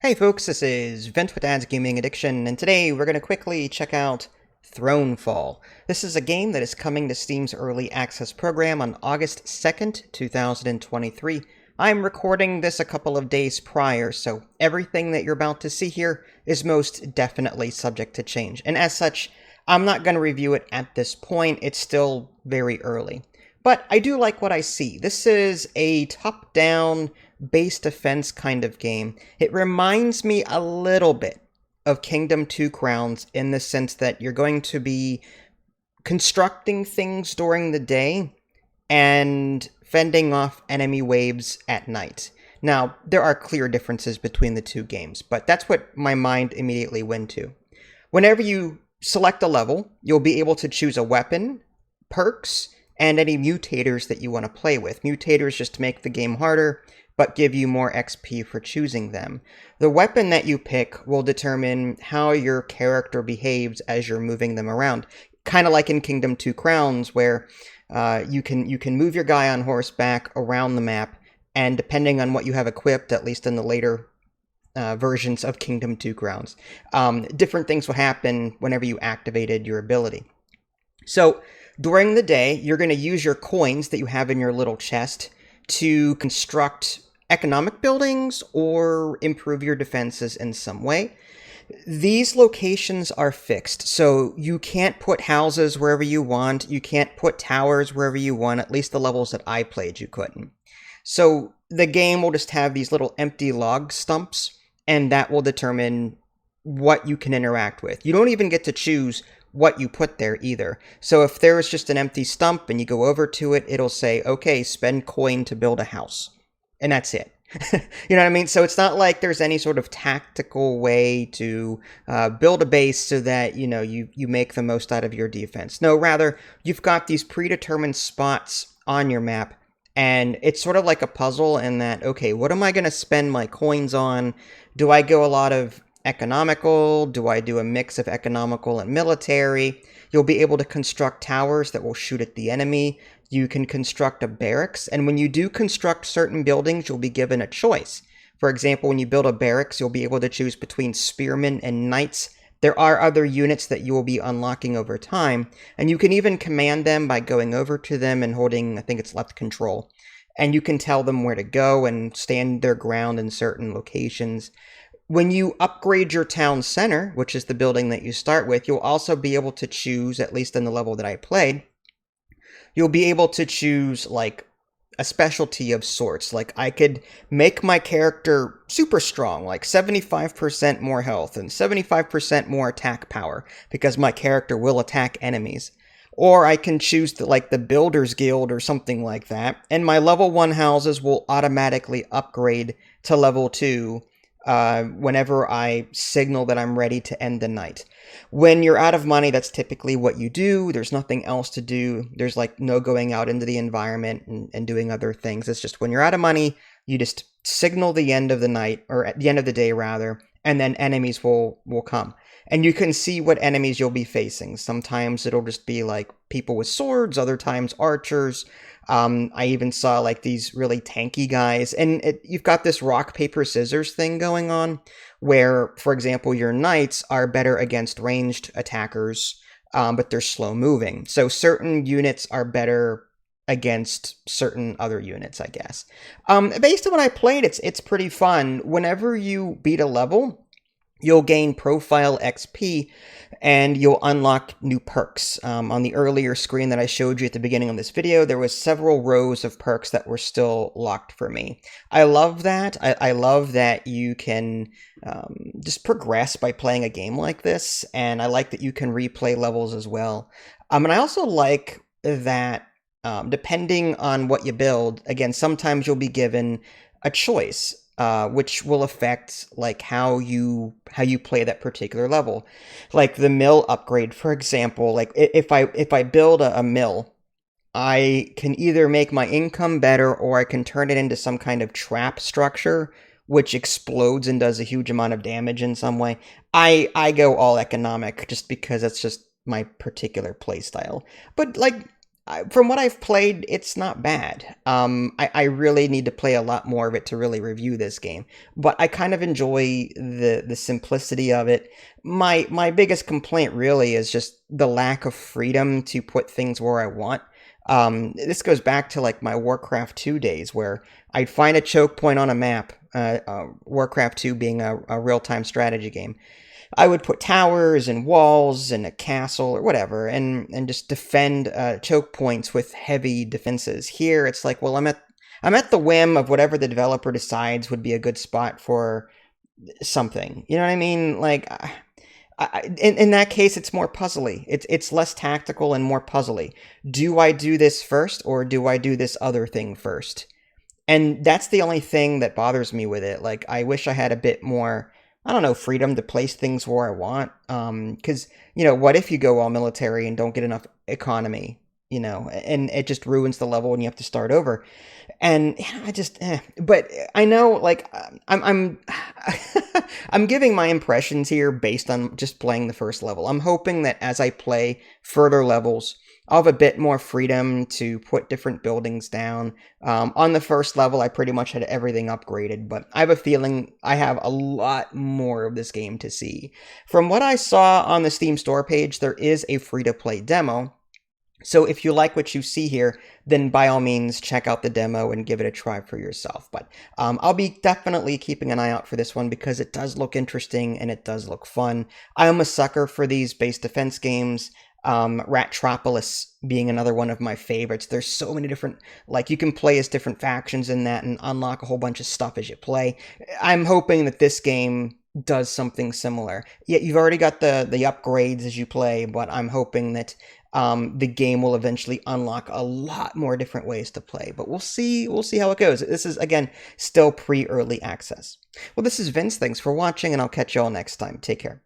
Hey folks, this is Vent with Dad's Gaming Addiction, and today we're going to quickly check out Thronefall. This is a game that is coming to Steam's Early Access program on August 2nd, 2023. I'm recording this a couple of days prior, so everything that you're about to see here is most definitely subject to change. And as such, I'm not going to review it at this point, it's still very early. But I do like what I see. This is a top-down base defense kind of game. It reminds me a little bit of Kingdom 2 Crowns in the sense that you're going to be constructing things during the day and fending off enemy waves at night. Now, there are clear differences between the two games, but that's what my mind immediately went to. Whenever you select a level, you'll be able to choose a weapon, perks, and any mutators that you want to play with. Mutators just to make the game harder, but give you more XP for choosing them. The weapon that you pick will determine how your character behaves as you're moving them around. Kind of like in Kingdom 2 Crowns, where you can move your guy on horseback around the map, and depending on what you have equipped, at least in the later versions of Kingdom 2 Crowns, different things will happen whenever you activated your ability. So during the day, you're going to use your coins that you have in your little chest to construct economic buildings or improve your defenses in some way. These locations are fixed, so you can't put houses wherever you want, you can't put towers wherever you want, at least the levels that I played you couldn't. So the game will just have these little empty log stumps, and that will determine what you can interact with. You don't even get to choose what you put there either. So if there's just an empty stump and you go over to it, it'll say, okay, spend coin to build a house. And that's it. You know what I mean? So it's not like there's any sort of tactical way to build a base so that, you make the most out of your defense. No, rather, you've got these predetermined spots on your map, and it's sort of like a puzzle in that, okay, what am I going to spend my coins on? Do I go a lot of economical? Do I do a mix of economical and military? You'll be able to construct towers that will shoot at the enemy. You can construct a barracks, and when you do construct certain buildings, you'll be given a choice. For example, when you build a barracks, you'll be able to choose between spearmen and knights. There are other units that you will be unlocking over time, and you can even command them by going over to them and holding, I think it's left control. And you can tell them where to go and stand their ground in certain locations. When you upgrade your town center, which is the building that you start with, you'll also be able to choose, at least in the level that I played, you'll be able to choose, like, a specialty of sorts. Like, I could make my character super strong, like 75% more health and 75% more attack power, because my character will attack enemies. Or I can choose the Builder's Guild or something like that, and my level 1 houses will automatically upgrade to level 2 whenever I signal that I'm ready to end the night. When you're out of money, that's typically what you do. There's nothing else to do. There's no going out into the environment and doing other things. It's just when you're out of money, you just signal the end of the night, or at the end of the day rather, and then enemies will come. And you can see what enemies you'll be facing. Sometimes it'll just be like people with swords, other times archers. I even saw these really tanky guys, and you've got this rock, paper, scissors thing going on where, for example, your knights are better against ranged attackers, but they're slow moving. So certain units are better against certain other units, I guess. Based on what I played, it's pretty fun. Whenever you beat a level, you'll gain profile XP, and you'll unlock new perks. On the earlier screen that I showed you at the beginning of this video, there was several rows of perks that were still locked for me. I love that. I love that you can just progress by playing a game like this, and I like that you can replay levels as well. And I also like that depending on what you build, again, sometimes you'll be given a choice, which will affect how you play that particular level. Like the mill upgrade, for example. If I build a mill, I can either make my income better, or I can turn it into some kind of trap structure, which explodes and does a huge amount of damage in some way. I go all economic just because that's just my particular playstyle. But from what I've played, it's not bad. I really need to play a lot more of it to really review this game, but I kind of enjoy the simplicity of it. My biggest complaint really is just the lack of freedom to put things where I want. This goes back to like my Warcraft 2 days where I'd find a choke point on a map, Warcraft 2 being a real-time strategy game. I would put towers and walls and a castle or whatever and just defend choke points with heavy defenses. Here it's like, well, I'm at the whim of whatever the developer decides would be a good spot for something. You know what I mean? Like in that case, it's more puzzly. It's less tactical and more puzzly. Do I do this first or do I do this other thing first? And that's the only thing that bothers me with it. Like, I wish I had a bit more, I don't know, freedom to place things where I want. Because, what if you go all military and don't get enough economy, and it just ruins the level and you have to start over. And I just, but I know, like, I'm I'm giving my impressions here based on just playing the first level. I'm hoping that as I play further levels, I'll have a bit more freedom to put different buildings down. On the first level, I pretty much had everything upgraded, but I have a feeling I have a lot more of this game to see. From what I saw on the Steam store page, there is a free-to-play demo. So if you like what you see here, then by all means, check out the demo and give it a try for yourself. But I'll be definitely keeping an eye out for this one because it does look interesting and it does look fun. I'm a sucker for these base defense games. Ratropolis being another one of my favorites. There's so many different, like, you can play as different factions in that and unlock a whole bunch of stuff as you play. I'm hoping that this game does something similar. Yeah, you've already got the upgrades as you play, but I'm hoping that the game will eventually unlock a lot more different ways to play. But we'll see how it goes. This is, again, still pre-early access. Well, this is Vince. Thanks for watching, and I'll catch you all next time. Take care.